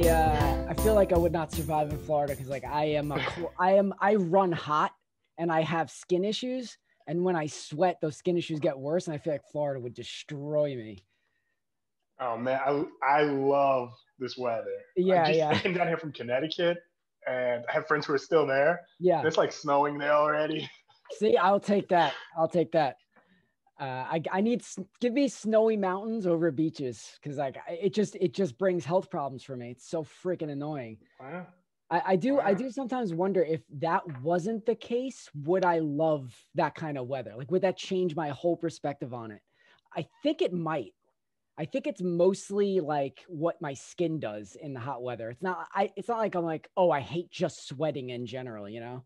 I feel like I would not survive in Florida because like I run hot and I have skin issues, and when I sweat, those skin issues get worse, and I feel like Florida would destroy me. Oh man, I love this weather. Yeah, I yeah, came down here from Connecticut, and I have friends who are still there. yeah. It's like snowing there already. See, I'll take that. I'll take that. I need give me snowy mountains over beaches because like it just brings health problems for me. It's so freaking annoying. Wow, I wow. do sometimes wonder if that wasn't the case, would I love that kind of weather? Like, would that change my whole perspective on it? I think it might. I think it's mostly like what my skin does in the hot weather. It's not like I'm like, oh, I hate just sweating in general, you know?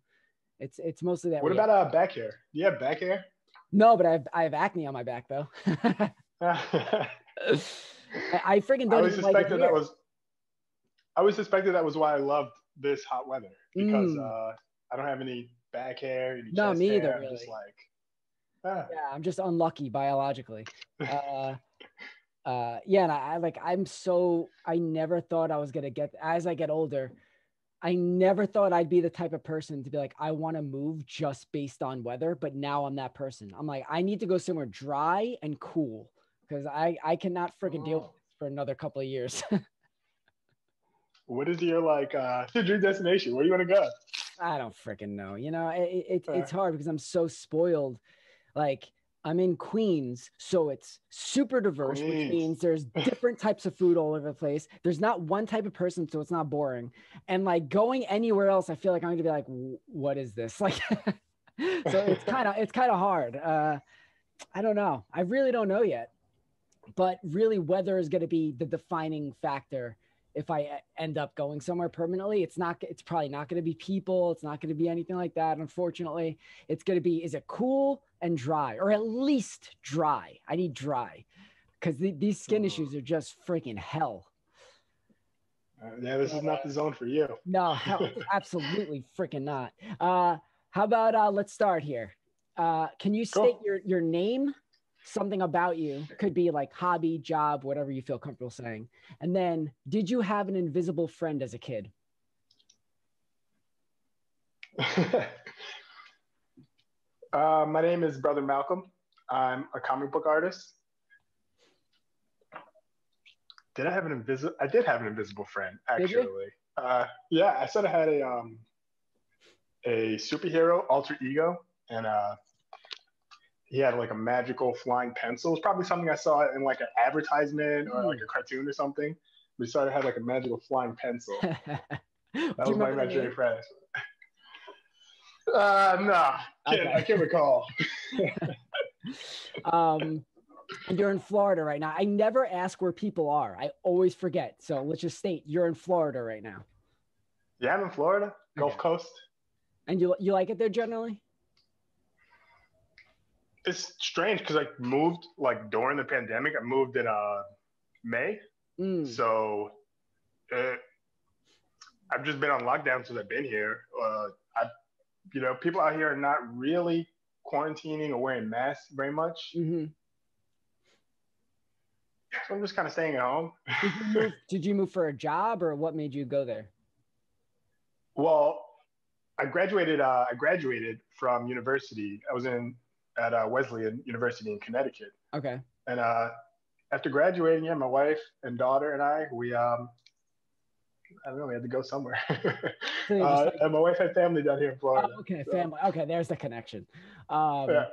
It's mostly that What reaction. about back hair? Do you have back hair? No, but I have acne on my back though. I I freaking don't always even like it suspected that here. was I always suspected that was why I loved this hot weather because Mm, I don't have any back hair, any no, chest me either, hair. I'm just really. like, ah. Yeah, I'm just unlucky biologically. Uh, yeah, and I never thought I was gonna get as I get older. I never thought I'd be the type of person to be like, I want to move just based on weather, but now I'm that person. I'm like, I need to go somewhere dry and cool because I cannot freaking deal with Oh. this for another couple of years. What is your your dream destination? Where do you want to go? I don't freaking know. You know, it's Uh, hard because I'm so spoiled. Like I'm in Queens, so it's super diverse, which Queens. means there's different types of food all over the place. There's not one type of person, so it's not boring. And like going anywhere else, I feel like I'm gonna be like, what is this? Like, so it's kind of hard. I don't know. I really don't know yet. But really, weather is going to be the defining factor. If I end up going somewhere permanently, it's not. It's probably not going to be people. It's not going to be anything like that. Unfortunately, it's going to be. Is it cool and dry, or at least dry? I need dry because these skin issues are just freaking hell. Yeah, this is So, not the zone for you. no, hell, absolutely freaking not. How about let's start here. Can you state Cool. your name, something about you? Could be like hobby, job, whatever you feel comfortable saying. And then, did you have an invisible friend as a kid? My name is Brother Malcolm. I'm a comic book artist. Did I have an invisible? I did have an invisible friend, Did you? actually. Yeah, I sort of had a superhero alter ego, and he had like a magical flying pencil. It's probably something I saw in like an advertisement or like Hmm. a cartoon or something. We sort of had like a magical flying Do pencil. you That was my remember the imaginary name? friend. No, I Okay. can't recall. Um, and you're in Florida right now. I never ask where people are. I always forget. So let's just state you're in Florida right now. Yeah, I'm in Florida, Gulf Okay. Coast. And you like it there generally? It's strange because I moved like during the pandemic. I moved in May, Mm. so uh, I've just been on lockdown since I've been here. People out here are not really quarantining or wearing masks very much, Hmm. so I'm just kind of staying at home. Did you move for a job or what made you go there? Well, I graduated from university. I was in at Wesleyan University in Connecticut, Okay. and after graduating, yeah, my wife and daughter and I don't know, we had to go somewhere. So you just like, And my wife had family down here in oh, Florida, okay, so family. Okay, there's the connection. Um, yeah.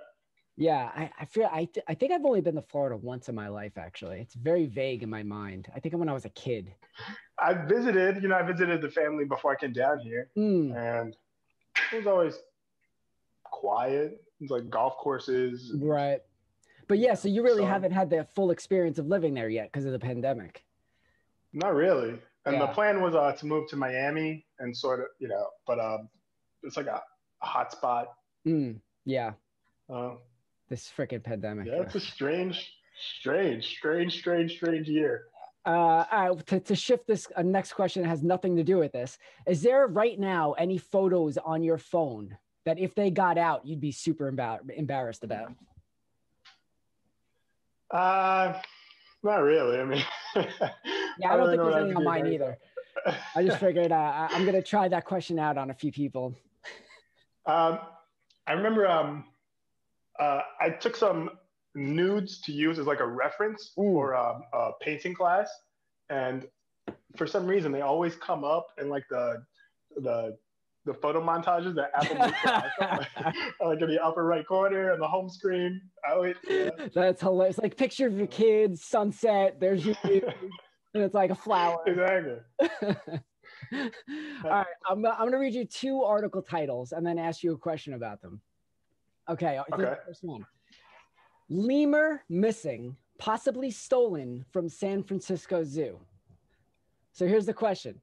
yeah, I think I've only been to Florida once in my life, actually. It's very vague in my mind. I think when I was a kid. I visited the family before I came down here, Mm, and it was always quiet. It's like golf courses, and right. But yeah, so you really sun. haven't had the full experience of living there yet because of the pandemic. Not really. And the Yeah. plan was to move to Miami and sort of, but it's like a hot spot. Yeah. Uh, This freaking pandemic. yeah, it's a strange year. All right, to shift this next question has nothing to do with this. Is there right now any photos on your phone that if they got out, you'd be super embarrassed about? Uh, Not really. I mean, I Yeah, I don't don't really think know what there's I have any to on be mine embarrassed either. of. I just figured I'm gonna try that question out on a few people. I remember I took some nudes to use as like a reference for a painting class, and for some reason they always come up in like the photo montages that Apple makes for iPhone, like in the upper right corner and the home screen. That's hilarious. Like picture of your kids, sunset. There's you, and it's like a flower. Exactly. All right, I'm gonna read you 2 article titles and then ask you a question about them. Okay. First one: lemur missing, possibly stolen from San Francisco Zoo. So here's the question: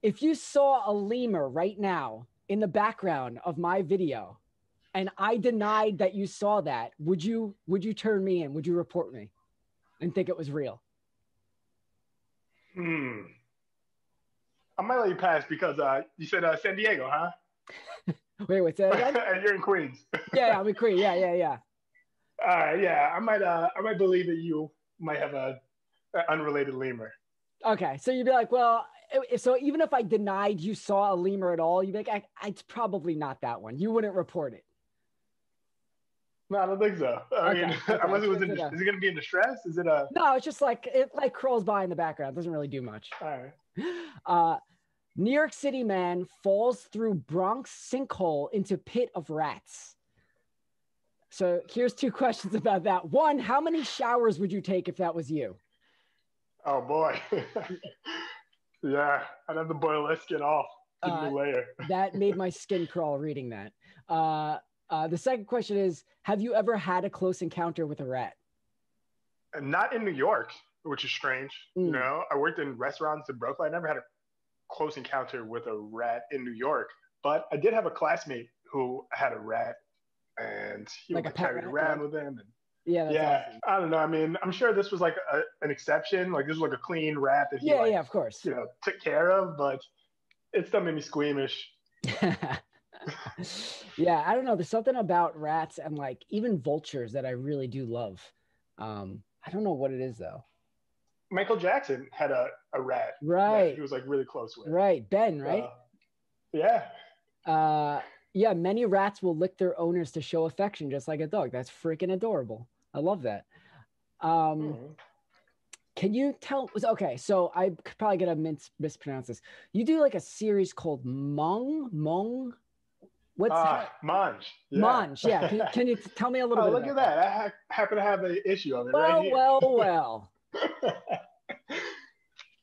if you saw a lemur right now in the background of my video, and I denied that you saw that, would you turn me in? Would you report me and think it was real? I might let you pass because you said San Diego, huh? Wait, say that again? And you're in Queens. Yeah, I'm in Queens. Yeah. All right, yeah, I might believe that you might have an unrelated lemur. Okay, so you'd be like, well, so even if I denied you saw a lemur at all, you'd be like, it's probably not that one. You wouldn't report it. No, I don't think so. I mean, unless it was is it going to be in distress? Is it a? No, it's just like it like crawls by in the background. It doesn't really do much. All right. New York City man falls through Bronx sinkhole into pit of rats. So here's 2 questions about that. One, how many showers would you take if that was you? Oh boy. Yeah, I'd have to boil that skin off. New layer. That made my skin crawl reading that. The second question is, have you ever had a close encounter with a rat? Not in New York, which is strange. You know, I worked in restaurants in Brooklyn. I never had a close encounter with a rat in New York, but I did have a classmate who had a rat, and he like carried around with him. And yeah, awesome. I don't know. I mean, I'm sure this was like an exception. Like this was like a clean rat that he of course, you know, took care of, but it still made me squeamish. Yeah, I don't know. There's something about rats and like even vultures that I really do love. I don't know what it is though. Michael Jackson had a rat. Right. He was like really close with. Right. Ben, right? Yeah. Yeah, many rats will lick their owners to show affection, just like a dog. That's freaking adorable. I love that. Can you tell? Okay, so I could probably get a mispronounce this. You do like a series called Mong? What's Mange? Yeah. Mange, yeah. Can you tell me a little bit? Look at that! I happen to have an issue of it right here. Well.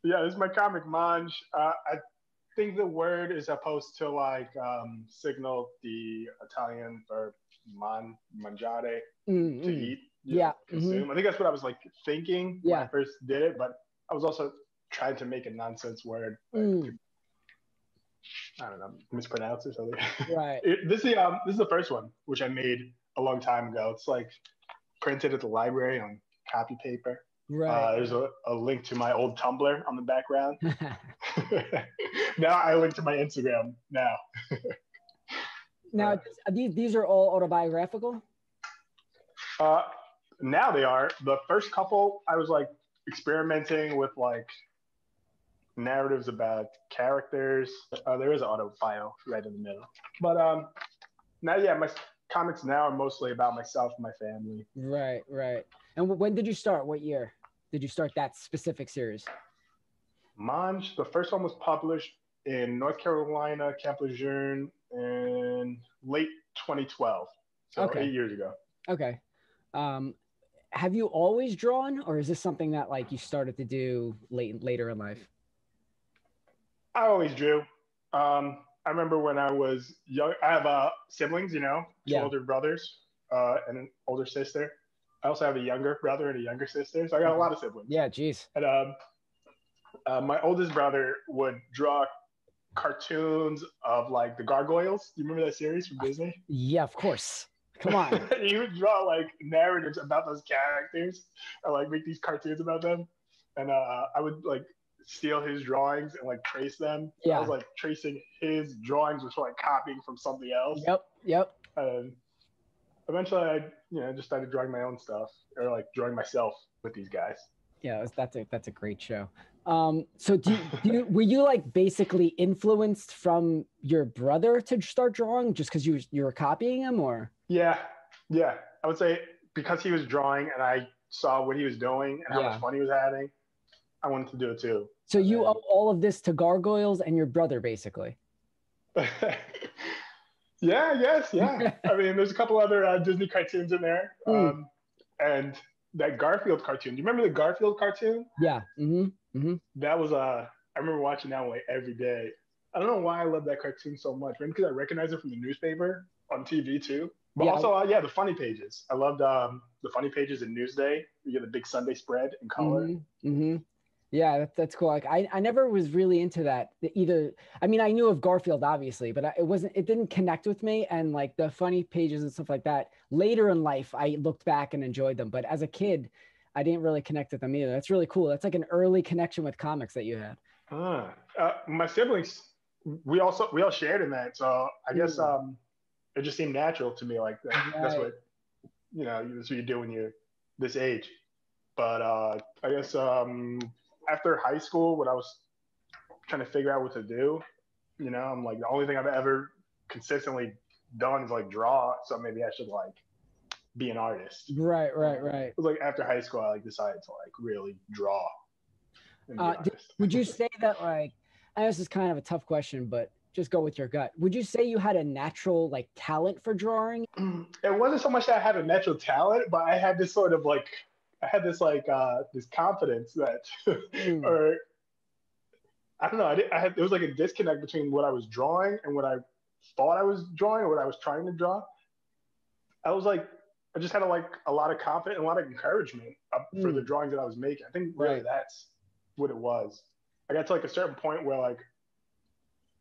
Yeah, this is my comic Mange. I think the word is supposed to like signal the Italian verb mangiare, to eat. Consume. I think that's what I was like thinking when I first did it, but I was also trying to make a nonsense word. I don't know, mispronounce it. Right. This is the first one, which I made a long time ago. It's like printed at the library on copy paper. Right. There's a link to my old Tumblr on the background. Now I link to my Instagram now. Now, these are all autobiographical? Now they are. The first couple, I was like experimenting with like narratives about characters. There is an autobio right in the middle. But now, my comics now are mostly about myself and my family. Right. And when did you start? What year did you start that specific series? Mange, the first one was published in North Carolina, Camp Lejeune, in late 2012. So 8 years ago. Okay. Have you always drawn, or is this something that like you started to do later in life? I always drew. I remember when I was young. I have siblings, two older brothers and an older sister. I also have a younger brother and a younger sister, so I got a lot of siblings. Yeah, geez. And my oldest brother would draw cartoons of like the Gargoyles. Do you remember that series from Disney? Yeah, of course. Come on. He would draw like narratives about those characters, or like make these cartoons about them, and I would like steal his drawings and like trace them. Yeah. I was like tracing his drawings, which were like copying from something else. Yep. And eventually, I just started drawing my own stuff, or like drawing myself with these guys. Yeah, that's a great show. So were you like basically influenced from your brother to start drawing just because you were copying him, or? Yeah, yeah. I would say because he was drawing and I saw what he was doing and how much Yeah. fun he was having, I wanted to do it too. So And you owe all of this to gargoyles and your brother, basically. then, yeah, yes, yeah. I mean, there's a couple other Disney cartoons in there, Mm, and that Garfield cartoon. Do you remember the Garfield cartoon? yeah. Mm-hmm. Mm-hmm. That was I remember watching that one like every day. I don't know why I love that cartoon so much. Maybe because I recognize it from the newspaper on TV too. But Yeah. also, yeah, the funny pages. I loved the funny pages in Newsday. You get the big Sunday spread in color. Mm-hmm. Mm-hmm. Yeah, that's cool. Like I never was really into that either. I mean, I knew of Garfield obviously, but it didn't connect with me. And like the funny pages and stuff like that. Later in life, I looked back and enjoyed them. But as a kid, I didn't really connect with them either. That's really cool. That's like an early connection with comics that you had. My siblings, we all shared in that. So I guess Mm, it just seemed natural to me. Like that's right. what that's what you do when you're this age. But I guess after high school, when I was trying to figure out what to do, I'm like the only thing I've ever consistently done is like draw. So maybe I should like be an artist. Right. Right. It Right. was like after high school, I like decided to like really draw and be an artist. Would you say that like, I know this is kind of a tough question, but just go with your gut. Would you say you had a natural like talent for drawing? It wasn't so much that I had a natural talent, but I had this sort of like I had this like this confidence that Mm, or I don't know. I had there was like a disconnect between what I was drawing and what I thought I was drawing or what I was trying to draw. I was like, I just had like a lot of confidence and a lot of encouragement for the mm, drawings that I was making. I think really right. that's what it was. I got to like a certain point where like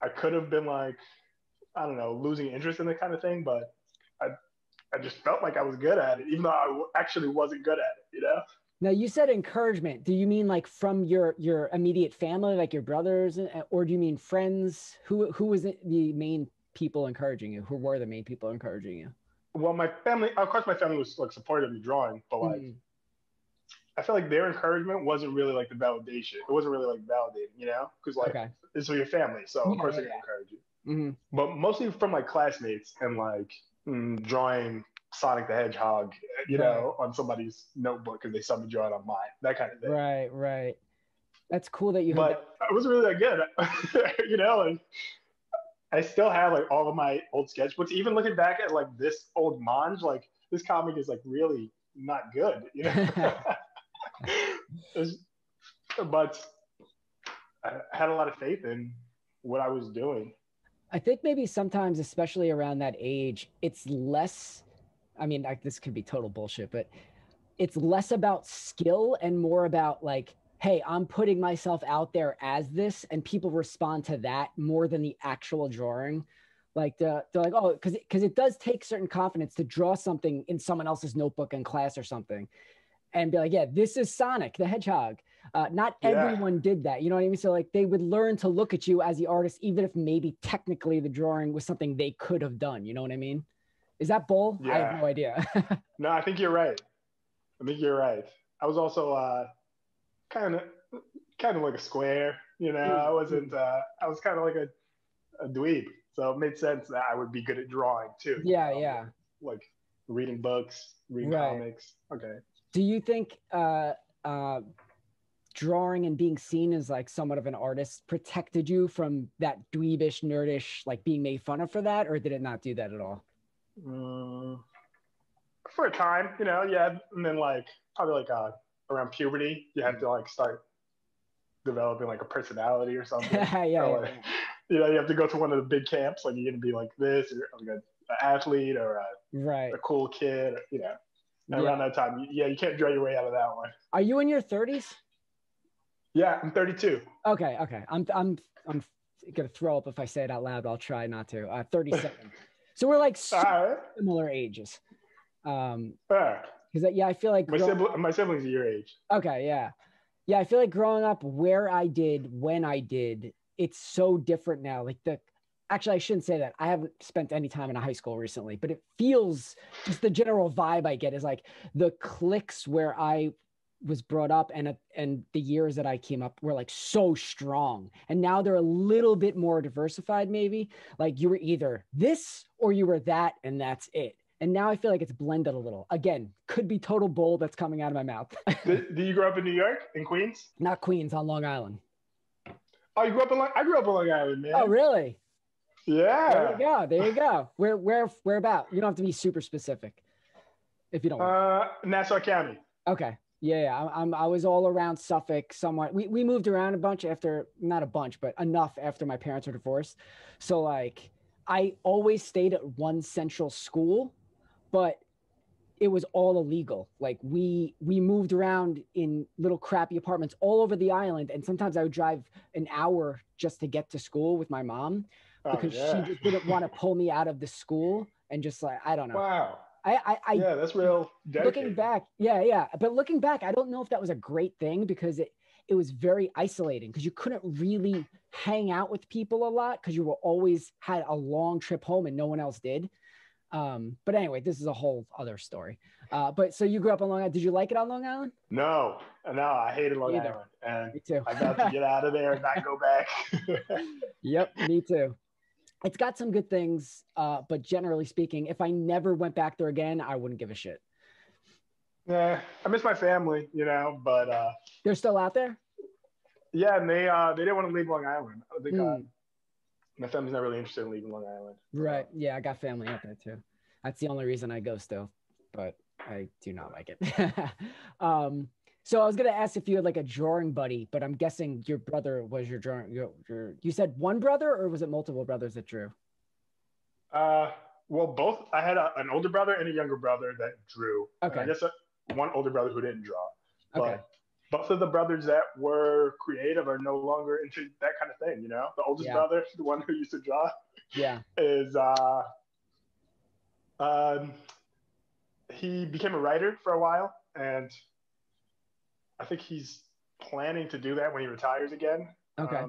I could have been like, I don't know, losing interest in the kind of thing, but I I just felt like I was good at it, even though actually wasn't good at it. Now you said encouragement. Do you mean like from your immediate family, like your brothers, or do you mean friends? Who was the main people encouraging you? Who were the main people encouraging you? Well, my family, of course, my family was like supportive of me drawing, but like Mm, I feel like their encouragement wasn't really like the validation. It wasn't really like validating, because like okay. it's for your family, so of Yeah, course yeah, they're gonna encourage you. yeah. Hmm. But mostly from like classmates and like drawing Sonic the Hedgehog, Right, on somebody's notebook because they saw me draw it on mine, that kind of thing. right, right. That's cool that you had that. But I wasn't really that good, like I still have like all of my old sketchbooks. Even looking back at like this old Monge, like this comic is like really not good. But I had a lot of faith in what I was doing. I think maybe sometimes, especially around that age, it's less. I mean, this could be total bullshit, but it's less about skill and more about like, hey, I'm putting myself out there as this, and people respond to that more than the actual drawing. Like they're like, oh, because it does take certain confidence to draw something in someone else's notebook in class or something, and be like, yeah, this is Sonic the Hedgehog. Not Yeah, everyone did that. You know what I mean? So like they would learn to look at you as the artist, even if maybe technically the drawing was something they could have done. You know what I mean? Is that bull? I have yeah. no idea. No, I think you're right. I think you're right. I was also kind of kind of like a square. I Mm, wasn't. mm. I was kind of like a dweeb, so it made sense that I would be good at drawing too. Yeah, yeah. Like reading books, reading Right. comics. Okay. Do you think uh, drawing and being seen as like somewhat of an artist protected you from that dweebish, nerdish, like being made fun of for that, or did it not do that at all? Mm, for a time, yeah, and then like probably like around puberty, you have Mm. to like start developing like a personality or something, Yeah, yeah, or like yeah. you have to go to one of the big camps, like you're gonna be like this, or like an athlete, or a Right. cool kid, And Yeah. around that time, yeah, you can't draw your way out of that one. Are you in your 30s? Yeah, I'm 32. Okay, okay. I'm gonna throw up if I say it out loud. But I'll try not to. 37. So we're like All right. similar ages. All right. Because yeah, I feel like My siblings are your age. okay, yeah. Yeah, I feel like growing up where I did, when I did, it's so different now. Like actually, I shouldn't say that. I haven't spent any time in a high school recently, but it feels just the general vibe I get is like the cliques where I was brought up, and the years that I came up were like so strong. And now they're a little bit more diversified, maybe. Like you were either this or you were that, and that's it. And now I feel like it's blended a little. Again, could be total bull that's coming out of my mouth. Do you grow up in New York, in Queens? Not Queens, on Long Island. Oh, you grew up in I grew up in Long Island, man. Oh, really? Yeah. There you go. There you go. Where about? You don't have to be super specific if you don't want. Nassau County. Okay. Yeah. I was all around Suffolk somewhat. We moved around a bunch after, not a bunch, but enough after my parents were divorced. So like I always stayed at one central school, but it was all illegal. Like we moved around in little crappy apartments all over the island. And sometimes I would drive an hour just to get to school with my mom because she just didn't want to pull me out of the school and just like, I don't know. Wow. Yeah, that's real dedicated. Looking back, yeah. But looking back, I don't know if that was a great thing because it was very isolating because you couldn't really hang out with people a lot because you were always had a long trip home and no one else did. But anyway, this is a whole other story. But so you grew up on Long Island. Did you like it on Long Island? No, I hated Long Island. And me too. I got to get out of there and not go back. Yep, me too. It's got some good things, but generally speaking, if I never went back there again, I wouldn't give a shit. Yeah, I miss my family, but they're still out there. Yeah, and they didn't want to leave Long Island. I think my family's not really interested in leaving Long Island. Right? Yeah, I got family out there too. That's the only reason I go still, but I do not like it. So I was gonna ask if you had like a drawing buddy, but I'm guessing your brother was your drawing. You said one brother, or was it multiple brothers that drew? Well, both. I had an older brother and a younger brother that drew. Okay. I guess one older brother who didn't draw. Okay. But both of the brothers that were creative are no longer into that kind of thing. The oldest brother, the one who used to draw, is he became a writer for a while, and I think he's planning to do that when he retires again. Okay.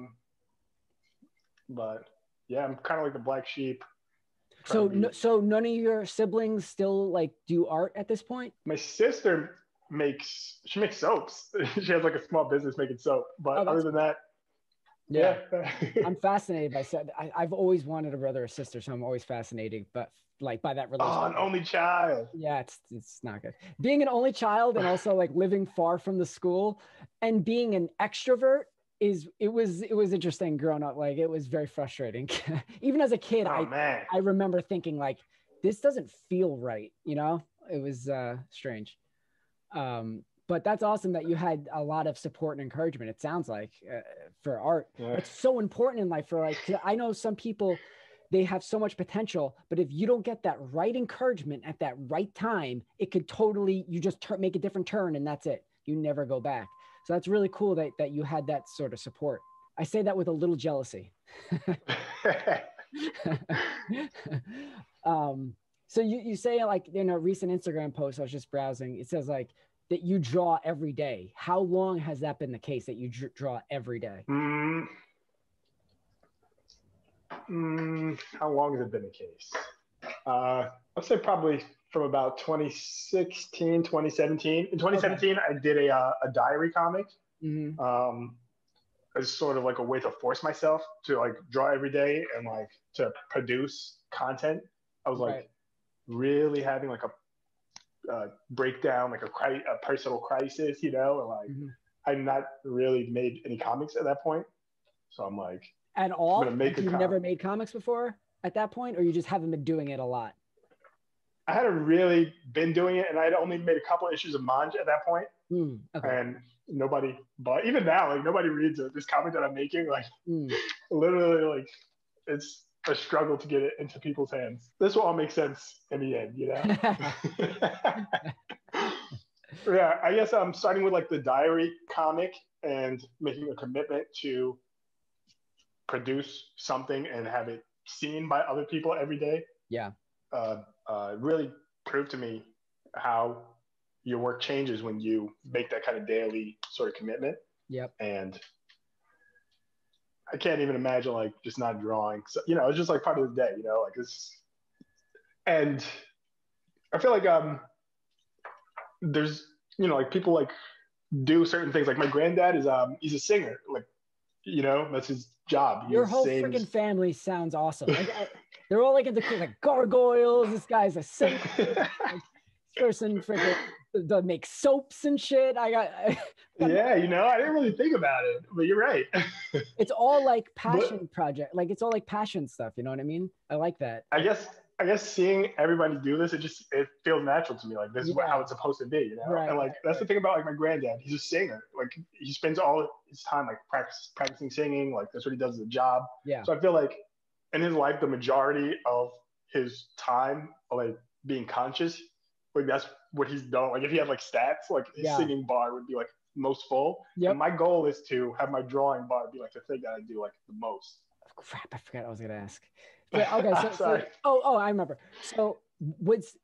But yeah, I'm kind of like the black sheep. So none of your siblings still like do art at this point? My sister makes soaps. She has like a small business making soap. But other than that, yeah. I'm fascinated by I've always wanted a brother or sister, so I'm always fascinated, but like by that relationship. Oh, an only child. Yeah, it's not good. Being an only child and also like living far from the school and being an extrovert it was interesting growing up. Like it was very frustrating. Even as a kid, I remember thinking like, this doesn't feel right. It was strange. But that's awesome that you had a lot of support and encouragement. It sounds like for art, it's so important in life. For like, I know some people, they have so much potential, but if you don't get that right encouragement at that right time, it could totally, you just make a different turn and that's it. You never go back. So that's really cool that you had that sort of support. I say that with a little jealousy. So you say like in a recent Instagram post, I was just browsing, it says like that you draw every day. How long has that been the case that you draw every day? How long has it been the case? I'd say probably from about 2016, 2017. In 2017, I did a diary comic. It's sort of like a way to force myself to like draw every day and like to produce content. I was like really having like a breakdown, like a personal crisis, and like I'd not really made any comics at that point. So I'm like, at all? You've never made comics before at that point, or you just haven't been doing it a lot? I hadn't really been doing it, and I'd only made a couple issues of manga at that point. And nobody, but even now, like nobody reads it. This comic that I'm making, like literally, like it's a struggle to get it into people's hands. This will all make sense in the end, Yeah, I guess I'm starting with like the diary comic and making a commitment to produce something and have it seen by other people every day. Yeah. Really proved to me how your work changes when you make that kind of daily sort of commitment. Yep. And I can't even imagine like just not drawing. So, it's just like part of the day, like it's, and I feel like there's, like people like do certain things. Like my granddad is he's a singer. Like, you know, that's his job. He Your whole sings. freaking family sounds awesome. Like they're all like into like gargoyles. This guy's a singer. Like, this person freaking make soaps and shit. Yeah, you know, I didn't really think about it, but you're right. It's all like But passion project. Like it's all like passion stuff. You know what I mean? I like that. I guess seeing everybody do this, it feels natural to me. Like this is how Yeah. it's supposed to be, you know. Right. And like Right. that's Right. the thing about like my granddad. He's a singer. Like he spends all his time like practicing singing. Like that's what he does as a job. Yeah. So I feel like in his life, the majority of his time, like being conscious, like that's what he's done. Like if he had like stats, like his Yeah. singing bar would be like most full. Yep. And my goal is to have my drawing bar be like the thing that I do like the most. Crap, I forgot I was gonna ask. But okay, Sorry. I remember. So what's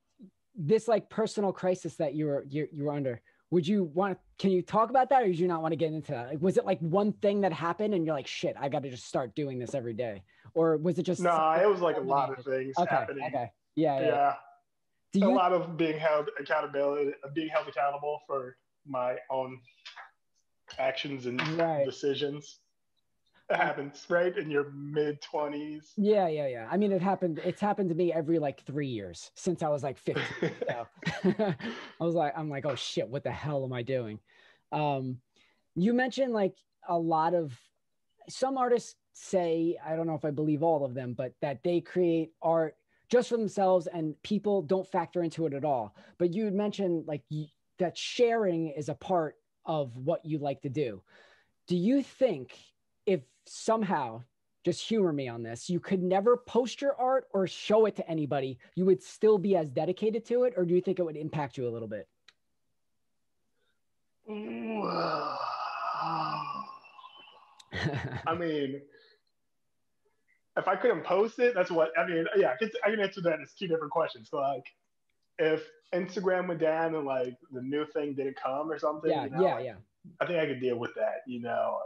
this like personal crisis that you were under? Would you want? Can you talk about that, or did you not want to get into that? Like, was it like one thing that happened, and you're like, shit, I got to just start doing this every day, or was it just? No, it was like a lot of things happening. Okay. Yeah. A lot of being held accountable for my own actions and decisions. It happens right in your mid-20s. Yeah. I mean, it's happened to me every like 3 years since I was like 15. So I'm like, oh shit, what the hell am I doing? You mentioned like a lot of some artists say, I don't know if I believe all of them, but that they create art just for themselves and people don't factor into it at all. But you had mentioned like that sharing is a part of what you like to do. Do you think if somehow, just humor me on this, you could never post your art or show it to anybody, you would still be as dedicated to it? Or do you think it would impact you a little bit? I mean, if I couldn't post it, that's what I mean. Yeah, I can answer that as two different questions. So like, if Instagram went down and like the new thing didn't come or something, yeah. I think I could deal with that. You know,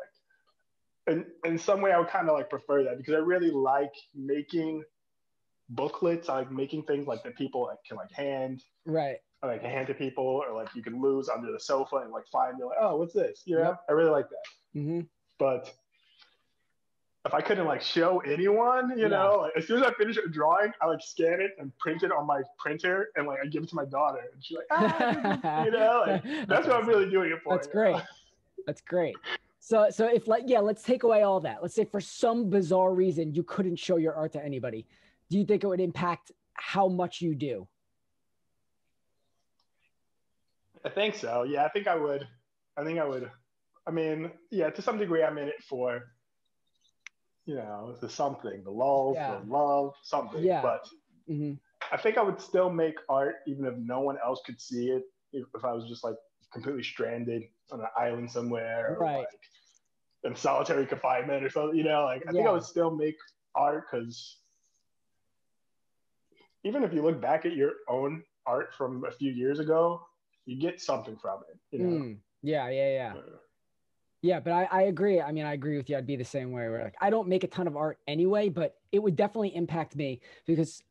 like, in some way, I would kind of like prefer that because I really like making booklets. I like making things like that people like can like hand. Right. Or, like hand to people, or like you can lose under the sofa and like find. You're like, oh, what's this? You know, I really like that. Mm-hmm. But if I couldn't like show anyone, you know, like, as soon as I finish a drawing, I like scan it and print it on my printer and like I give it to my daughter and she's like, you know, like, that's what I'm really doing it for. That's great. That's great. So if like, let's take away all that. Let's say for some bizarre reason you couldn't show your art to anybody. Do you think it would impact how much you do? I think so. Yeah, I think I would. I mean, yeah, to some degree I'm in it for, you know, the something, the lulz, the love, something. Yeah. But I think I would still make art even if no one else could see it. If I was just like completely stranded on an island somewhere, or like in solitary confinement or something, you know, like I think I would still make art because even if you look back at your own art from a few years ago, you get something from it, you know? Yeah, but I agree. I mean, I agree with you. I'd be the same way where like, I don't make a ton of art anyway, but it would definitely impact me because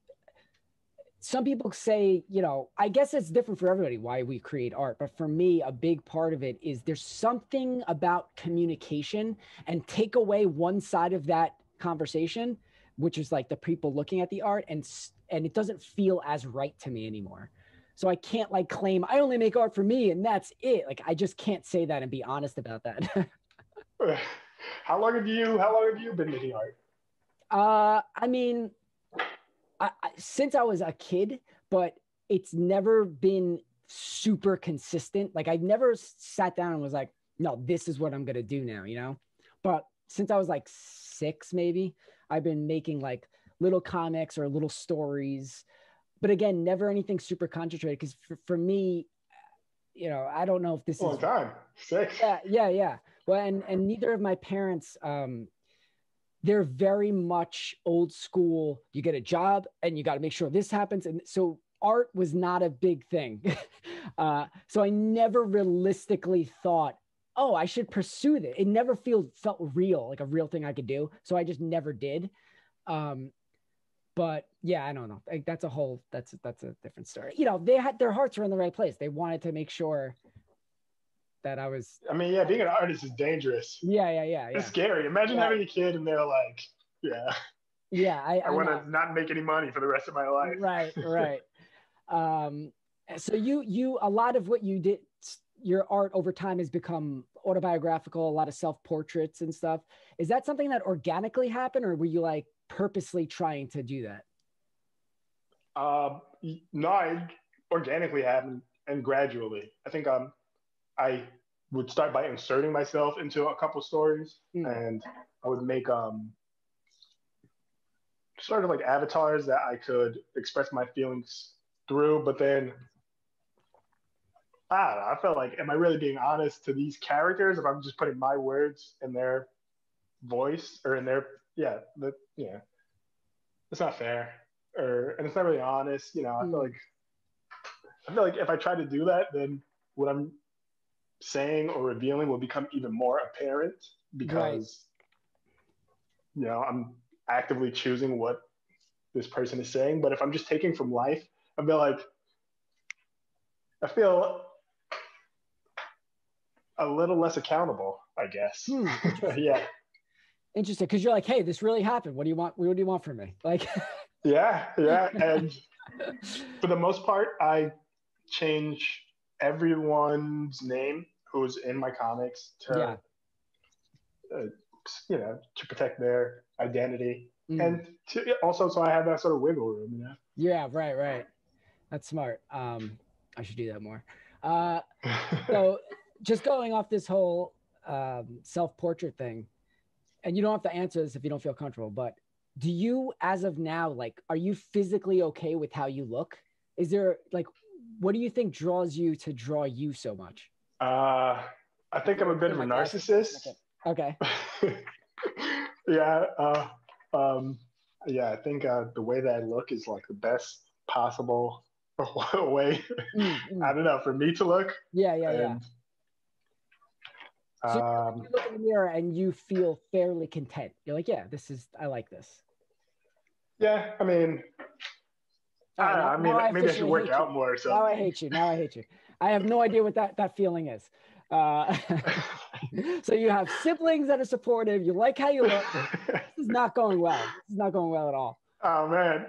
some people say, you know, I guess it's different for everybody why we create art. But for me, a big part of it is there's something about communication, and take away one side of that conversation, which is like the people looking at the art, and it doesn't feel as right to me anymore. So I can't like claim I only make art for me and that's it. Like I just can't say that and be honest about that. How long have you been making art? I mean, since I was a kid, but it's never been super consistent. Like I've never sat down and was like, no, this is what I'm gonna do now, you know? But since I was like 6, maybe, I've been making like little comics or little stories. But again, never anything super concentrated because for me, you know, I don't know if this is long time. 6. Yeah. Well, and neither of my parents, they're very much old school. You get a job and you got to make sure this happens. And so art was not a big thing. So I never realistically thought, oh, I should pursue this. It never felt real, like a real thing I could do. So I just never did. But yeah, I don't know. Like, that's a different story. You know, they had their hearts were in the right place. They wanted to make sure that I was. I mean, yeah, being an artist is dangerous. Yeah. It's scary. Imagine having a kid and they're like, yeah. Yeah, I want to not make any money for the rest of my life. Right. So you a lot of what you did, your art over time has become autobiographical, a lot of self-portraits and stuff. Is that something that organically happened, or were you like purposely trying to do that? No, I organically happened and gradually. I think I would start by inserting myself into a couple stories, and I would make sort of like avatars that I could express my feelings through. But then I don't know, I felt like, am I really being honest to these characters if I'm just putting my words in their voice or in their it's not fair, and it's not really honest. I feel like if I try to do that, then what I'm saying or revealing will become even more apparent because I'm actively choosing what this person is saying. But if I'm just taking from life, I feel a little less accountable, I guess. Yeah. Interesting, because you're like, hey, this really happened. What do you want? What do you want from me? Like, yeah. And for the most part, I change everyone's name who's in my comics to, to protect their identity and also so I have that sort of wiggle room. Yeah, right. That's smart. I should do that more. So just going off this whole self-portrait thing, and you don't have to answer this if you don't feel comfortable, but do you, as of now, like, are you physically okay with how you look? Is there, like, what do you think draws you to draw you so much? I think I'm a bit of a narcissist. Okay. Yeah. I think the way that I look is like the best possible way. I don't know, for me to look. Yeah. So you look in the mirror and you feel fairly content. You're like, I like this. Yeah, I mean, maybe I should work out more or something. Now I hate you. I have no idea what that feeling is. So you have siblings that are supportive. You like how you look. This is not going well. At all. Oh man.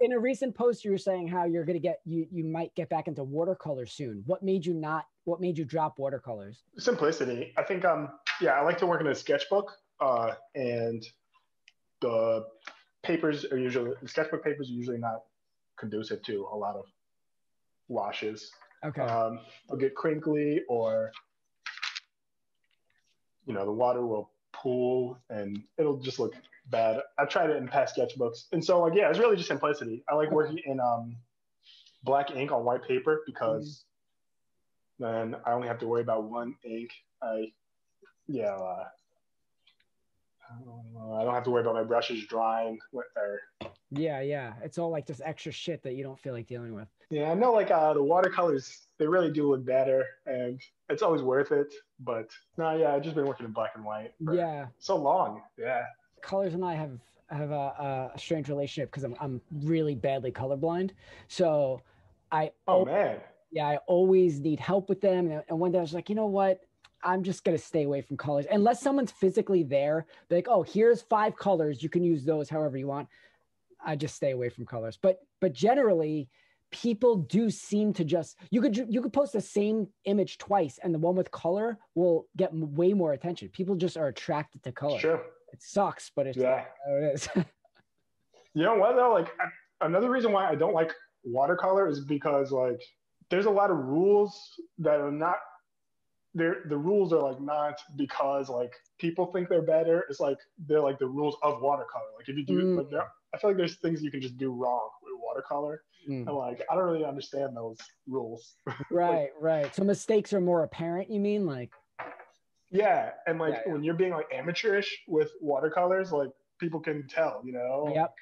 In a recent post, you were saying how you're going to you might get back into watercolor soon. What made you drop watercolors? Simplicity. I think, I like to work in a sketchbook, and the sketchbook papers are usually not conducive to a lot of washes. Okay. They'll get crinkly, or the water will pool and it'll just look bad. I've tried it in past sketchbooks, and so it's really just simplicity. I like working in black ink on white paper because then I only have to worry about one ink. I don't have to worry about my brushes drying. Yeah. It's all like just extra shit that you don't feel like dealing with. Yeah, I know, like the watercolors, they really do look better, and it's always worth it. But I've just been working in black and white for so long. Yeah. Colors and I have a strange relationship because I'm really badly colorblind. So I always need help with them. And one day I was like, you know what? I'm just going to stay away from colors unless someone's physically there. They're like, oh, here's 5 colors. You can use those however you want. I just stay away from colors. But generally, people do seem to just, you could post the same image twice and the one with color will get way more attention. People just are attracted to color. Sure. It sucks, but it's how it is. You know what though? Like another reason why I don't like watercolor is because like there's a lot of rules that are not there. The rules are like not because like people think they're better. It's like they're like the rules of watercolor. Like if you do like I feel like there's things you can just do wrong with watercolor. And like I don't really understand those rules. Right. So mistakes are more apparent, you mean? Like yeah, and like when you're being like amateurish with watercolors, like people can tell, Yep.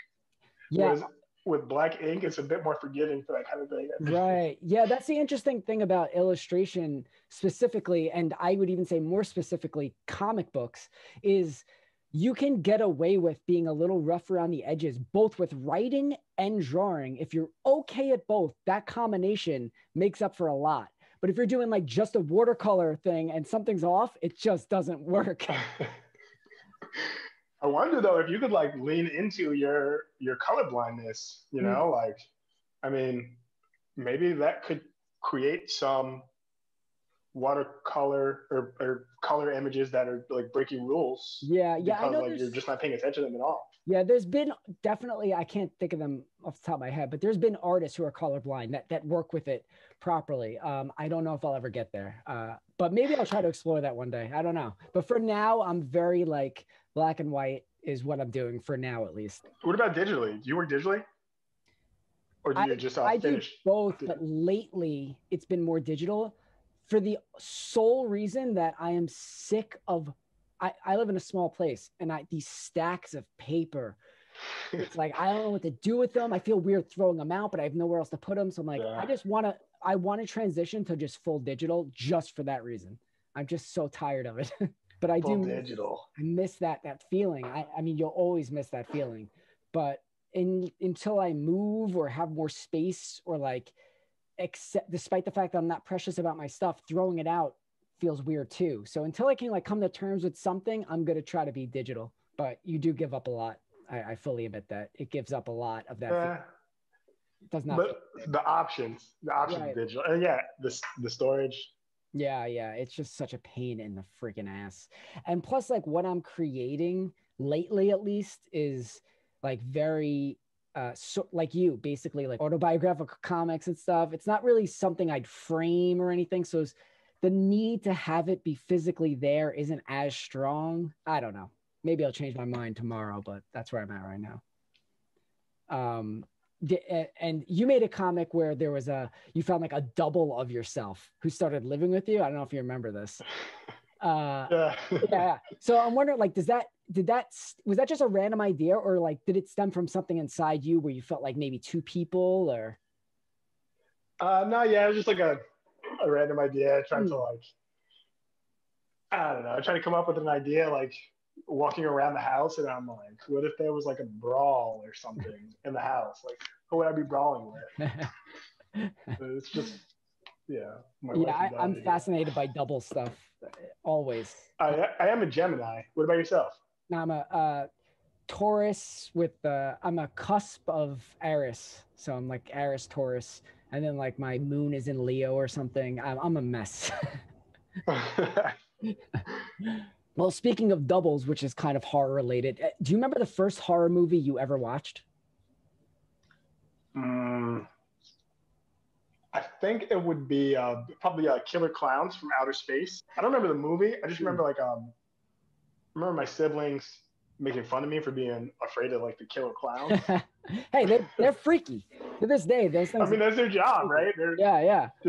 Yeah. Whereas with black ink, it's a bit more forgiving for that kind of thing. Right. Yeah, that's the interesting thing about illustration specifically, and I would even say more specifically comic books, is you can get away with being a little rough around the edges, both with writing and drawing. If you're okay at both, that combination makes up for a lot. But if you're doing like just a watercolor thing and something's off, it just doesn't work. I wonder though if you could like lean into your color blindness, you know, like I mean, maybe that could create some watercolor or color images that are like breaking rules. Yeah, yeah, I because know like you're just not paying attention to them at all. Yeah, there's been definitely, I can't think of them off the top of my head, but there's been artists who are colorblind that work with it properly. I don't know if I'll ever get there, but maybe I'll try to explore that one day. I don't know. But for now, I'm very like black and white is what I'm doing for now, at least. What about digitally? Do you work digitally? Or do you just I finish? do both, but lately it's been more digital for the sole reason that I am sick of I live in a small place and these stacks of paper, it's like, I don't know what to do with them. I feel weird throwing them out, but I have nowhere else to put them. So I'm like, I want to transition to just full digital just for that reason. I'm just so tired of it. But I miss that feeling. I mean, you'll always miss that feeling, but until I move or have more space or like, despite the fact that I'm not precious about my stuff, throwing it out feels weird too. So until I can like come to terms with something, I'm going to try to be digital, but you do give up a lot. I fully admit that it gives up a lot of that. It does not. But the options right. Digital. And yeah, the storage. Yeah. It's just such a pain in the freaking ass. And plus like what I'm creating lately, at least, is like very, so like you basically like autobiographical comics and stuff. It's not really something I'd frame or anything. So the need to have it be physically there isn't as strong. I don't know. Maybe I'll change my mind tomorrow, but that's where I'm at right now. And you made a comic where you found like a double of yourself who started living with you. I don't know if you remember this. Yeah. So I'm wondering, like, was that just a random idea, or like, did it stem from something inside you where you felt like maybe two people, or? No, yeah, it was just like a random idea, trying to like, I don't know, trying to come up with an idea, like walking around the house, and I'm like, what if there was like a brawl or something in the house? Like, who would I be brawling with? It's just, yeah. I'm fascinated by double stuff, always. I am a Gemini. What about yourself? I'm a Taurus I'm a cusp of Aries, so I'm like Aries Taurus. And then like my moon is in Leo or something. I'm a mess. Well, speaking of doubles, which is kind of horror related, do you remember the first horror movie you ever watched? I think it would be probably Killer Clowns from Outer Space. I don't remember the movie. I just remember like remember my siblings making fun of me for being afraid of like the killer clowns. Hey, they're freaky to this day. Those things. I mean, that's their job, right? They're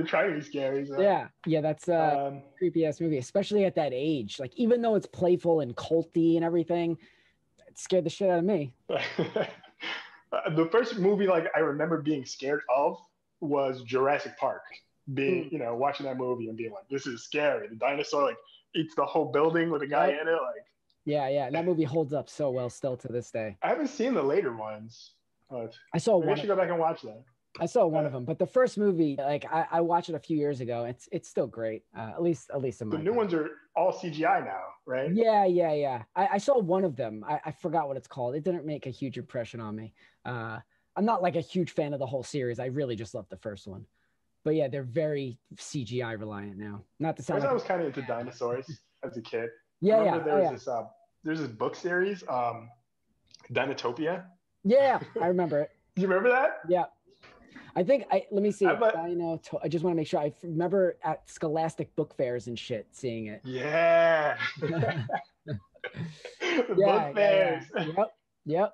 trying to be scary. So. Yeah, that's a creepy ass movie, especially at that age. Like, even though it's playful and culty and everything, it scared the shit out of me. The first movie like I remember being scared of was Jurassic Park. Watching that movie and being like, this is scary. The dinosaur like eats the whole building with a guy in it, like. Yeah, that movie holds up so well still to this day. I haven't seen the later ones. I saw one. I should go back and watch that. I saw one of them, but the first movie, like I watched it a few years ago. It's still great. At least in my. The new ones are all CGI now, right? Yeah. I saw one of them. I forgot what it's called. It didn't make a huge impression on me. I'm not like a huge fan of the whole series. I really just loved the first one. But yeah, they're very CGI reliant now. Not to sound. I was kind of into dinosaurs as a kid. Yeah. There's this book series, Dinotopia. Yeah, I remember it. You remember that? Yeah. I think let me see. I just want to make sure. I remember at Scholastic book fairs and shit seeing it. Yeah. Book fairs. Yep.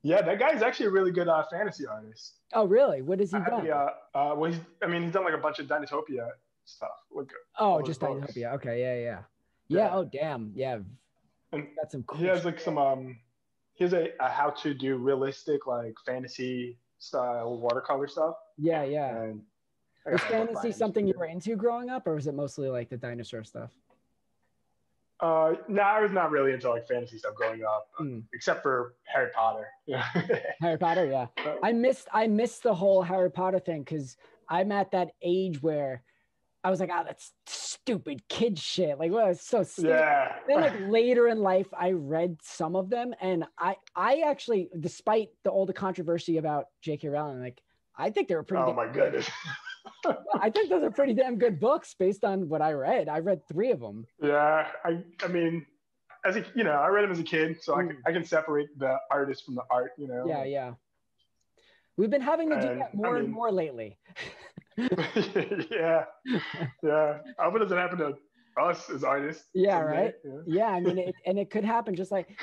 Yeah, that guy's actually a really good fantasy artist. Oh, really? What has he done? He's done like a bunch of Dinotopia stuff. Just Dinotopia. Okay, yeah. Oh, damn. Yeah. And that's some cool. He has like some he has a how to do realistic like fantasy style watercolor stuff. Yeah. And was fantasy something you were into growing up, or was it mostly like the dinosaur stuff? I was not really into like fantasy stuff growing up, except for Harry Potter. Harry Potter, yeah. I missed the whole Harry Potter thing because I'm at that age where I was like, oh, that's stupid kid shit. Like, well, it's so stupid. Yeah. Then like later in life, I read some of them, and I actually, despite all the controversy about J.K. Rowling, like I think they were pretty. Oh my goodness. I think those are pretty damn good books based on what I read. I read 3 of them. Yeah. I mean, as a, I read them as a kid, so I can separate the artist from the art. Yeah, yeah. We've been having to do And that more and more lately. yeah, yeah. I hope it doesn't happen to us as artists. Yeah, someday. right. Yeah, I mean, it could happen just like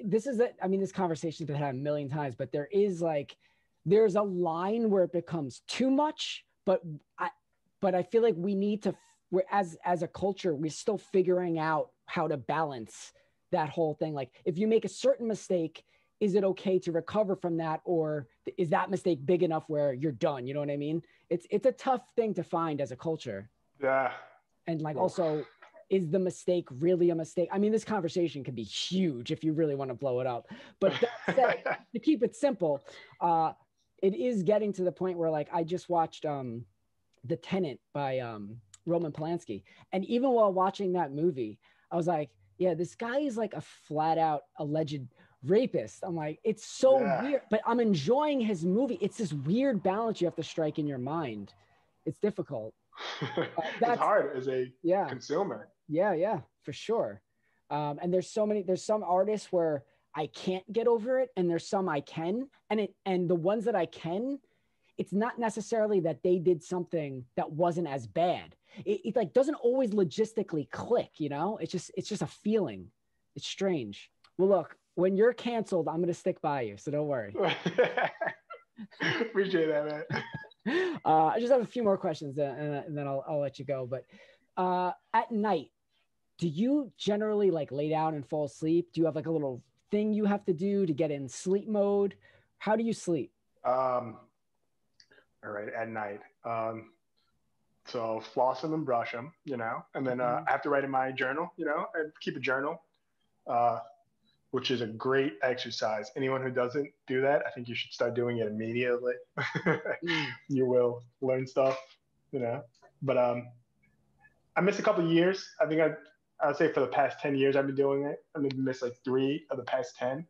this is it. I mean, this conversation's been had a million times, but there's a line where it becomes too much. But I feel like we need to. We're as a culture, we're still figuring out how to balance that whole thing. Like, if you make a certain mistake, is it okay to recover from that, or is that mistake big enough where you're done? You know what I mean? It's a tough thing to find as a culture. Yeah. And like, also, is the mistake really a mistake? I mean, this conversation can be huge if you really want to blow it up. But that said, to keep it simple, it is getting to the point where, like, I just watched The Tenant by Roman Polanski. And even while watching that movie, I was like, yeah, this guy is like a flat out alleged rapist. I'm like, it's so weird, but I'm enjoying his movie. It's this weird balance you have to strike in your mind. It's difficult. It's hard as a consumer. Yeah, for sure. And there's some artists where I can't get over it, and there's some I can. And the ones that I can, it's not necessarily that they did something that wasn't as bad. It like doesn't always logistically click, It's just a feeling. It's strange. Well, look, when you're canceled, I'm gonna stick by you, so don't worry. Appreciate that, man. I just have a few more questions, and then I'll let you go. But at night, do you generally like lay down and fall asleep? Do you have like a little thing you have to do to get in sleep mode? How do you sleep? All right, at night. So floss them and brush them, and then I have to write in my journal, and keep a journal, which is a great exercise. Anyone who doesn't do that, I think you should start doing it immediately. You will learn stuff, But I missed a couple of years. I think I'd say for the past 10 years I've been doing it. I maybe missed like 3 of the past 10.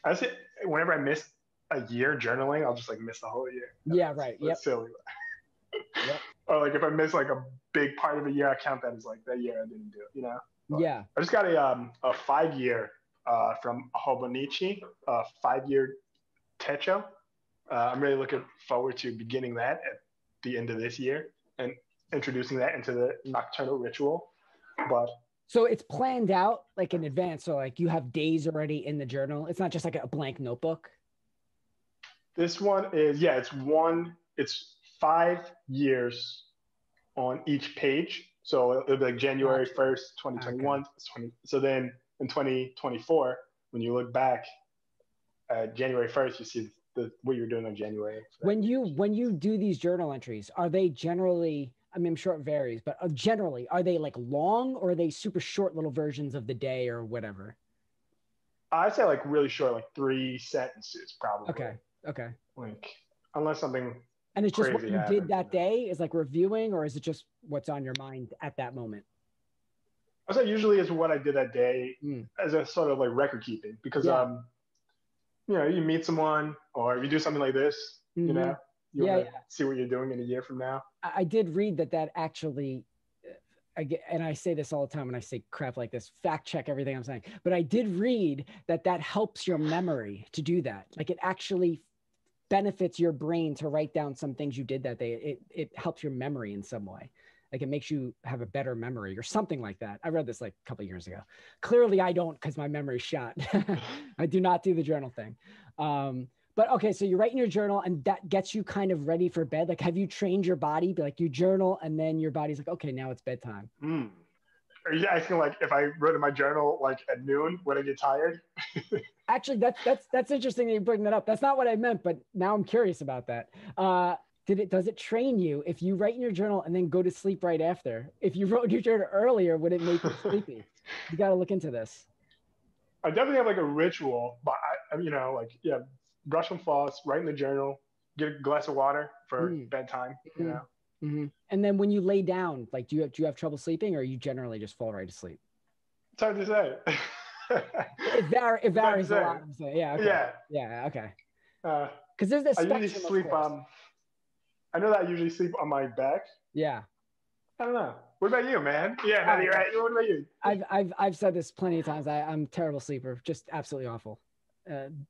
I say whenever I miss a year journaling, I'll just like miss the whole year. Yeah, right. That's silly. Yep. Or like if I miss like a big part of a year, I count that as like that year I didn't do it, But yeah. I just got a 5-year from Hobonichi, a 5-year techo. I'm really looking forward to beginning that at the end of this year and introducing that into the nocturnal ritual. But so it's planned out like in advance. So like you have days already in the journal. It's not just like a blank notebook. This one is, it's 5 years on each page. So it'll be like January 1st, 2021. Okay. So then in 2024, when you look back at January 1st, you see what you're doing on January. When you do these journal entries, are they generally, I mean, I'm sure it varies, but generally, are they like long, or are they super short little versions of the day or whatever? I'd say like really short, like 3 sentences probably. Okay. Like unless something. And it's just what you did that day is like reviewing, or is it just what's on your mind at that moment? I would say usually is what I did that day as a sort of like record keeping, because you meet someone or you do something like this, you see what you're doing in a year from now. I did read that actually, and I say this all the time when I say crap like this, fact check everything I'm saying, but I did read that helps your memory to do that. Like it actually benefits your brain to write down some things you did that day. It helps your memory in some way. Like it makes you have a better memory or something like that. I read this like a couple of years ago. Clearly I don't, because my memory's shot. I do not do the journal thing. But okay, so you write in your journal and that gets you kind of ready for bed. Like, have you trained your body? Like you journal and then your body's like, okay, now it's bedtime. Are you asking like if I wrote in my journal like at noon when I get tired? Actually, that's interesting that you bring that up. That's not what I meant, but now I'm curious about that. Does it train you if you write in your journal and then go to sleep right after? If you wrote in your journal earlier, would it make you sleepy? You got to look into this. I definitely have like a ritual, but brush and floss, write in the journal, get a glass of water for bedtime. Mm-hmm. And then when you lay down, like, do you have trouble sleeping, or you generally just fall right to sleep? It's hard to say. It It's hard to varies a say. lot. I'm saying, yeah, okay, Yeah. yeah, okay. Uh, Because there's this I usually spectrum, of sleep. course. I know that I usually sleep on my back. Yeah. I don't know. What about you, man? Yeah, no, you're Yeah. right. What about you? I've said this plenty of times. I'm a terrible sleeper, just absolutely awful.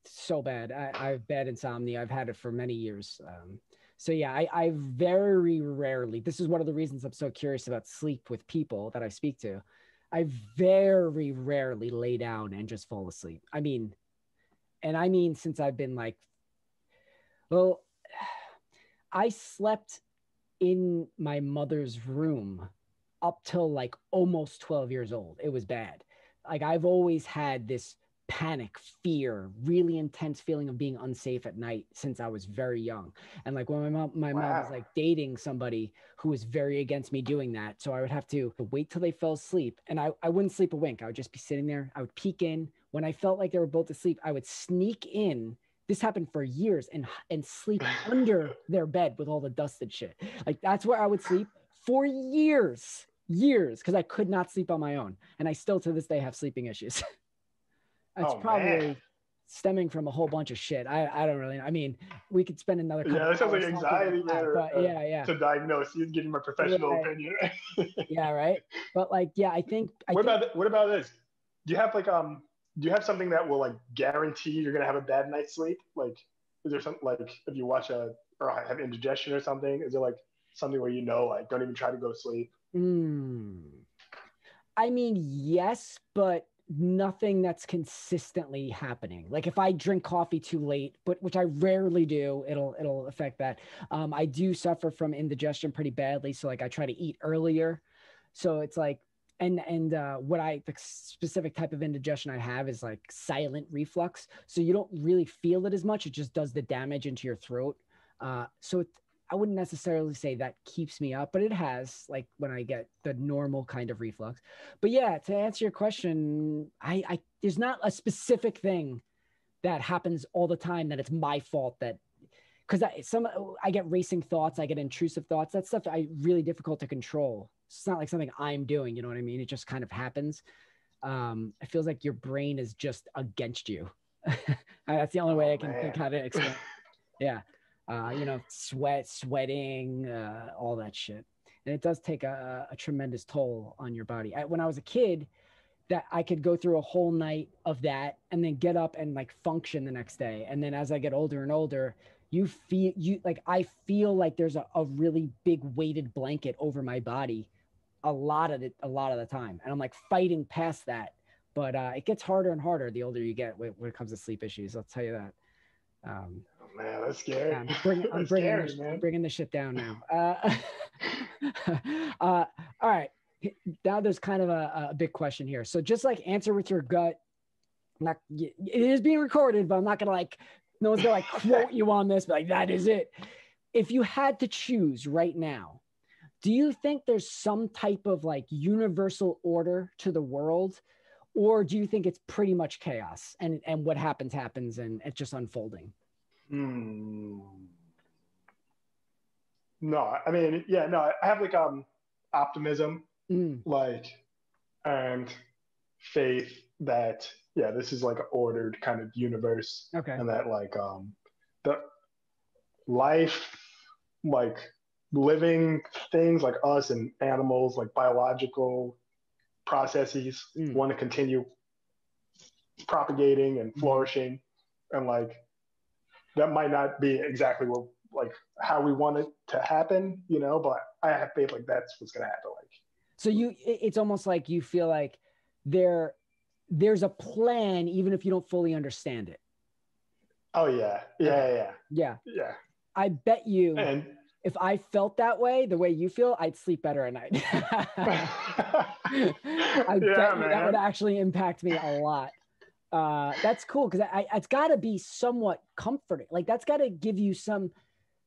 So bad. I have bad insomnia. I've had it for many years. So yeah, I very rarely, this is one of the reasons I'm so curious about sleep with people that I speak to. I very rarely lay down and just fall asleep. I mean, since I've been like, well, I slept in my mother's room up till like almost 12 years old. It was bad. Like, I've always had this panic, fear, really intense feeling of being unsafe at night since I was very young. And like, when my mom was Wow. like dating somebody who was very against me doing that. So I would have to wait till they fell asleep, and I wouldn't sleep a wink. I would just be sitting there. I would peek in. When I felt like they were both asleep, I would sneak in. This happened for years, and sleep under their bed with all the dusted shit. Like, that's where I would sleep for years, because I could not sleep on my own. And I still to this day have sleeping issues. It's Oh man. probably stemming from a whole bunch of shit. I don't really know. I mean, we could spend another Yeah, couple that sounds like hours talking about anxiety, man. that, but yeah. To diagnose, you give my professional Right. opinion. Yeah, right. But like, yeah, What about this? Do you have do you have something that will like guarantee you're gonna have a bad night's sleep? Like, is there something like if you watch or have indigestion or something? Is there like something where like don't even try to go to sleep? mm, I mean, yes, but nothing that's consistently happening. Like, if I drink coffee too late, but which I rarely do, it'll affect that. I do suffer from indigestion pretty badly, so like I try to eat earlier. So it's like, and the specific type of indigestion I have is like silent reflux. So you don't really feel it as much. It just does the damage into your throat. I wouldn't necessarily say that keeps me up, but it has, like, when I get the normal kind of reflux. But yeah, to answer your question, I there's not a specific thing that happens all the time that it's my fault, that because I get racing thoughts, I get intrusive thoughts. That stuff I really difficult to control. It's not like something I'm doing, you know what I mean? It just kind of happens. It feels like your brain is just against you. That's the only way Oh I can man. kind of explain. Yeah. Sweating, all that shit. And it does take a tremendous toll on your body. When I was a kid, that I could go through a whole night of that and then get up and like function the next day. And then as I get older and older, I feel like there's a really big weighted blanket over my body a lot of the time. And I'm like fighting past that. But it gets harder and harder the older you get when it comes to sleep issues. I'll tell you that. Oh man, that's scary. I'm That's bringing scary, man. the shit down now. All right. Now there's kind of a big question here. So just like answer with your gut. It is being recorded, but I'm not gonna like. No one's gonna like quote you on this, but like that is it. If you had to choose right now, do you think there's some type of like universal order to the world, or do you think it's pretty much chaos and what happens and it's just unfolding? Hmm. No, I mean, yeah, no, I have like optimism, Mm, like, and faith that yeah, this is like an ordered kind of universe, okay. and that like the life, like living things like us and animals, like biological processes, Mm, want to continue propagating and mhm. flourishing, and like that might not be exactly what like how we want it to happen, but I have faith like that's what's gonna happen. Like, So it's almost like you feel like there there's a plan, even if you don't fully understand it. oh yeah, Okay. yeah, yeah, Yeah. yeah, I bet you and if I felt that way, the way you feel, I'd sleep better at night. I yeah, bet you that would man. actually impact me a lot. That's cool because it's got to be somewhat comforting. Like, that's got to give you some.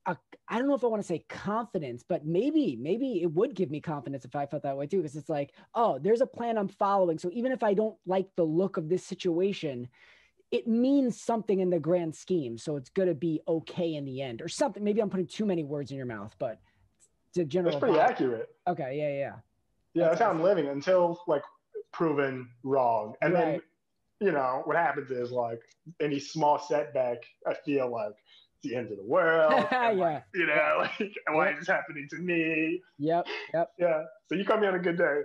I don't know if I want to say confidence, but maybe it would give me confidence if I felt that way too. Because it's like, oh, there's a plan I'm following. So even if I don't like the look of this situation, it means something in the grand scheme. So it's going to be okay in the end or something. Maybe I'm putting too many words in your mouth, but the That's general pretty vibe. accurate. Okay, yeah. Yeah, That's that's how I'm awesome. living until like proven wrong. And then, Right. what happens is like any small setback, I feel like it's the end of the world. And like, Yeah. Yeah. like, why Yep. is this happening to me? Yep. Yep. Yeah. So you caught me on a good day.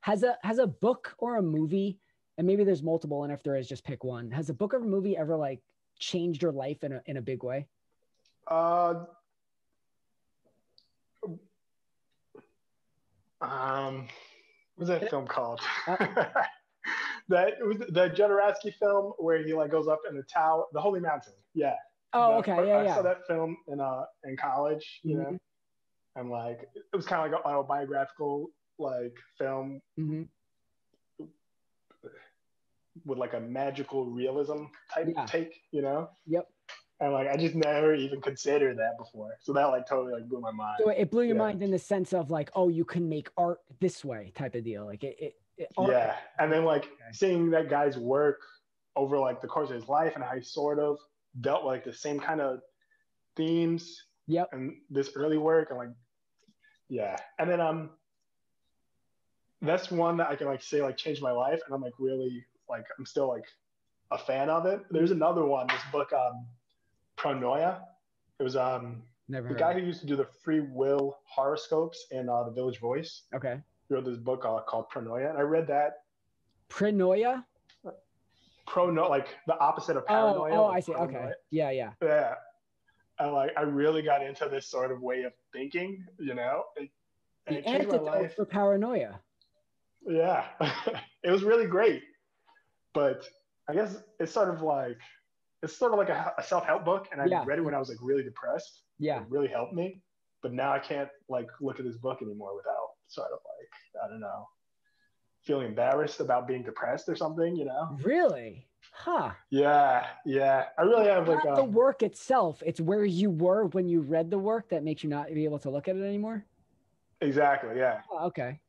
Has a book or a movie, and maybe there's multiple, and if there is, just pick one. Has a book or a movie ever like changed your life in a big way? Uh, um, what's that film called? Uh, That it was the Jodorowsky film where he like goes up in the tower, the Holy Mountain. Yeah, oh, okay. Yeah. I saw Yeah. that film in college. Hmm. And like it was kind of like an autobiographical like film Hmm. with like a magical realism type Yeah. take. Yep. And like I just never even considered that before. So that like totally like blew my mind. So it blew your Yeah. mind in the sense of like, oh, you can make art this way type of deal. Like art. Yeah. And then like Okay. seeing that guy's work over like the course of his life and how he sort of dealt with like the same kind of themes Yep. and this early work and like yeah. And then that's one that I can like say like changed my life and I'm like really like I'm still like a fan of it. There's another one, this book Pronoia. It was Never the heard guy of who used to do the free will horoscopes in the Village Voice. it. Okay. He wrote this book called Pronoia, and I read that. Prenoia? Prono, like the opposite of paranoia. Oh, like I see. pronoia. Okay. Yeah. Yeah, and like I really got into this sort of way of thinking, and The it changed my antidote life. for paranoia. Yeah, it was really great. But I guess it's sort of like a self-help book, and I Yeah. read it when I was like really depressed. Yeah. It really helped me. But now I can't like look at this book anymore without sort of like I don't know, feeling embarrassed about being depressed or something. Really? Huh. Yeah, yeah. I really have like Not the work itself. It's where you were when you read the work that makes you not be able to look at it anymore. exactly, yeah. Oh, okay.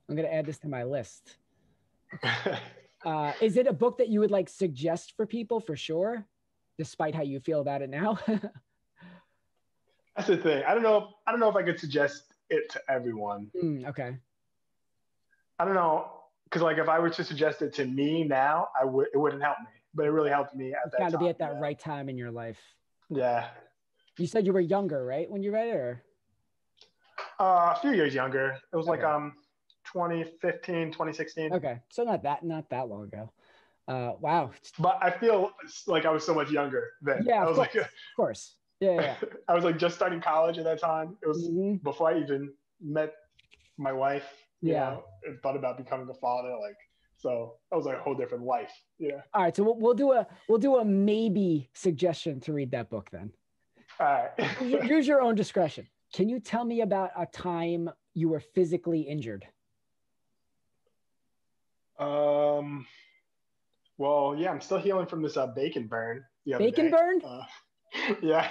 I'm gonna add this to my list. Is it a book that you would like suggest for people for sure, despite how you feel about it now? That's the thing. I don't know if I could suggest it to everyone. Okay. I don't know because like if I were to suggest it to me now, it wouldn't help me. But it really helped me at It's that got to time. be at that right time in your life. Yeah. You said you were younger, right, when you read it, or? A few years younger. It was Okay. like 2015, 2016. Okay, so not that long ago. Wow. But I feel like I was so much younger then. Yeah, I was of course. Yeah. I was like just starting college at that time. It was Mhm. before I even met my wife. Yeah. And thought about becoming a father. Like, so that was like a whole different life. Yeah. All right, so we'll do a maybe suggestion to read that book then. All right. Use your own discretion. Can you tell me about a time you were physically injured? Well, yeah, I'm still healing from this bacon burn the other Bacon day. burn? Yeah.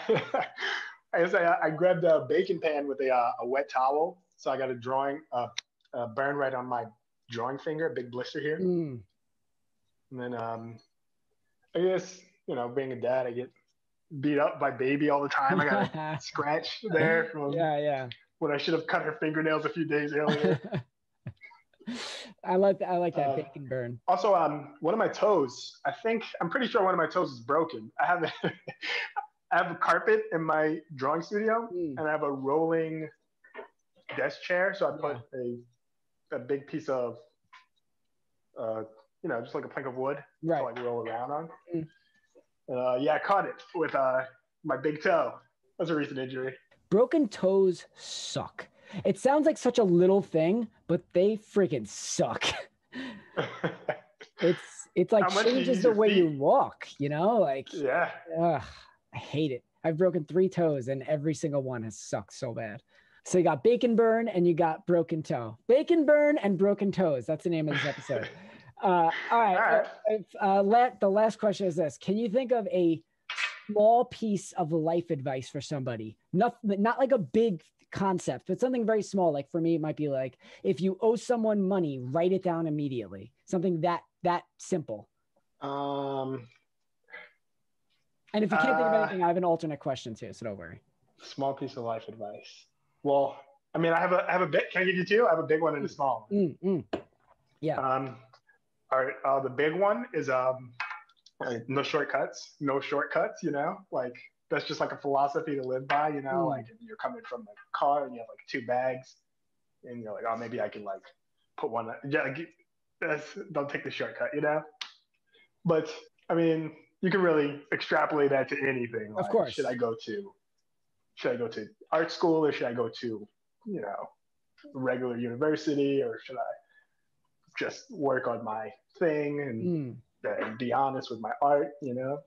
I guess I grabbed a bacon pan with a wet towel. So I got a burn right on my drawing finger, a big blister here. Mm. And then I guess, being a dad, I get beat up by baby all the time. I got a scratch there from when I should have cut her fingernails a few days earlier. I like that bacon burn. Also, one of my toes, I'm pretty sure one of my toes is broken. I have a carpet in my drawing studio and I have a rolling desk chair. So I put a big piece of, just like a plank of wood to like roll around on. I caught it with my big toe. That's a recent injury. Broken toes suck. It sounds like such a little thing, but they freaking suck. It's like changes the way you walk, like yeah. I hate it. I've broken 3 toes and every single one has sucked so bad. So you got bacon burn and you got broken toe. Bacon burn and broken toes. That's the name of this episode. All right. The last question is this. Can you think of a small piece of life advice for somebody? Not like a big concept, but something very small. Like for me, it might be like, if you owe someone money, write it down immediately. Something that simple. And if you can't think of anything, I have an alternate question too, so don't worry. Small piece of life advice. Well, I mean, I have a bit. Can I give you two? I have a big one and a small one. Yeah. All right. The big one is no shortcuts. No shortcuts. You know, like that's just like a philosophy to live by. You know, like you're coming from a car and you have like 2 bags, and you're like, oh, maybe I can like put one. Yeah, don't take the shortcut. You know, but I mean, you can really extrapolate that to anything. Like, of course. Should I go to art school, or should I go to, you know, regular university, or should I just work on my thing and be honest with my art? You know,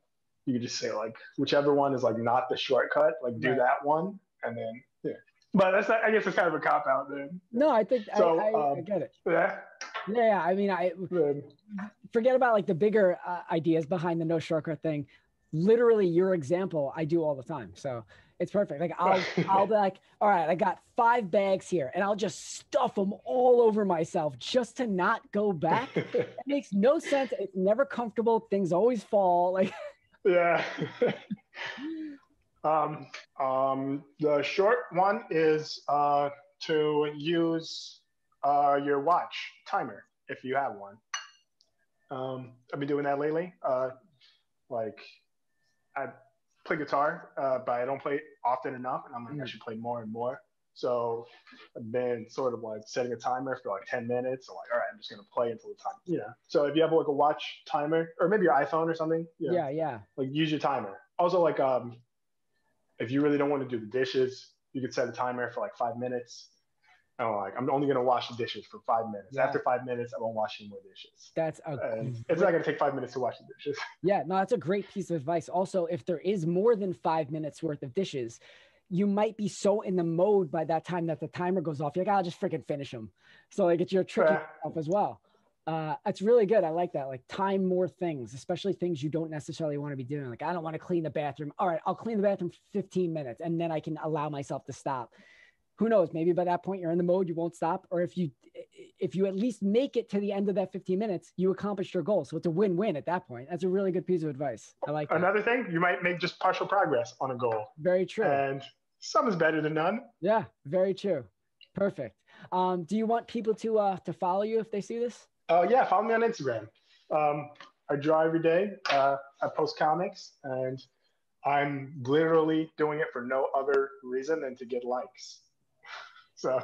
you could just say like whichever one is like not the shortcut, like do that one, and then But that's I guess it's kind of a cop out then. No, I think so, I get it. Yeah. I mean, forget about like the bigger ideas behind the no shortcut thing. Literally, your example, I do all the time. So it's perfect. Like I'll be like, all right, I got 5 bags here, and I'll just stuff them all over myself just to not go back. It makes no sense. It's never comfortable. Things always fall. Like, yeah. The short one is to use your watch timer if you have one. I've been doing that lately. Like I play guitar, but I don't play often enough, and I'm like I should play more and more. So I've been sort of like setting a timer for like 10 minutes. So like, all right, I'm just gonna play until the time. Yeah. So if you have like a watch timer, or maybe your iPhone or something. Yeah. Like use your timer. Also, like if you really don't want to do the dishes, you could set a timer for like 5 minutes. And like, I'm only going to wash the dishes for 5 minutes. Yeah. After 5 minutes, I won't wash any more dishes. It's not going to take 5 minutes to wash the dishes. Yeah, no, that's a great piece of advice. Also, if there is more than 5 minutes worth of dishes, you might be so in the mode by that time that the timer goes off. You're like, I'll just freaking finish them. So like, you're tricking yourself as well. It's really good. I like that. Like time more things, especially things you don't necessarily want to be doing. Like, I don't want to clean the bathroom. All right, I'll clean the bathroom for 15 minutes and then I can allow myself to stop. Who knows? Maybe by that point you're in the mode, you won't stop. Or if you at least make it to the end of that 15 minutes, you accomplished your goal. So it's a win-win at that point. That's a really good piece of advice. I like that. Another thing, you might make just partial progress on a goal. Very true. And some is better than none. Yeah, very true. Perfect. Do you want people to follow you if they see this? Yeah, follow me on Instagram. I draw every day. I post comics, and I'm literally doing it for no other reason than to get likes. So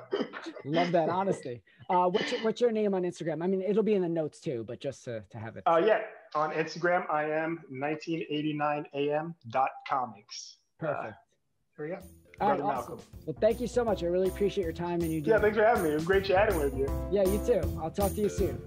love that honesty. What's your name on Instagram? I mean, it'll be in the notes too, but just to have it. Yeah, on Instagram, I am 1989am.comics. Perfect. Here we go. All right, awesome. Well, thank you so much. I really appreciate your time and you. Yeah, thanks for having me. It was great chatting with you. Yeah, you too. I'll talk to you soon.